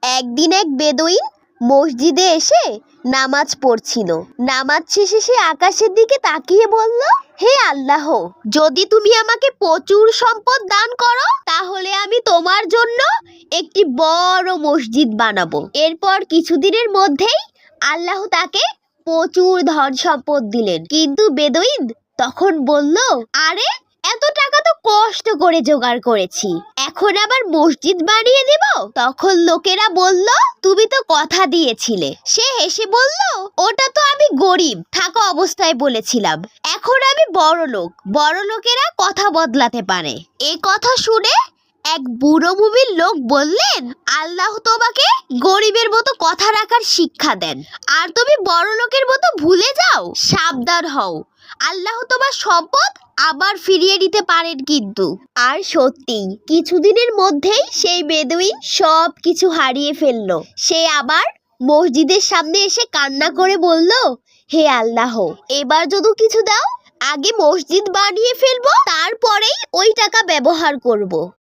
একদিন এক বেদুইন মসজিদে এসে নামাজ পড়ছিল। নামাজ শেষে সে আকাশের দিকে তাকিয়ে বলল, হে আল্লাহ, যদি তুমি আমাকে প্রচুর সম্পদ দান করো তাহলে আমি তোমার জন্য একটি বড় মসজিদ বানাবো। এরপর কিছুদিনের মধ্যেই আল্লাহ তাকে প্রচুর ধন সম্পদ দিলেন। কিন্তু বেদুইন তখন বলল, আরে এত টাকা তো কষ্ট করে জোগাড় করেছি, এখন আবার মসজিদ বানিয়ে দেব? তখন লোকেরা বলল, তুমি তো কথা দিয়েছিলে। সে হেসে বলল, ওটা তো আমি গরিব থাকা অবস্থায় বলেছিলাম, এখন আমি বড় লোক, বড় লোকেরা কথা বদলাতে পারে। এ কথা শুনে এক বুড়ো মুমিন লোক বললেন, আল্লাহ তোমাকে গরিবের মতো কথা রাখার শিক্ষা দেন, আর তুমি বড় লোকের মতো ভুলে যাও। সাবধান হও, আল্লাহ তোমার সম্পদ আবার ফিরিয়ে দিতে পারেন কিন্তু। আর সত্যি কিছুদিনের মধ্যেই সেই বেদুইন সব কিছু হারিয়ে ফেললো। সে আবার মসজিদের সামনে এসে কান্না করে বলল, হে আল্লাহ, এবার যদি কিছু দাও, আগে মসজিদ বানিয়ে ফেলবো, তারপরেই ওই টাকা ব্যবহার করব।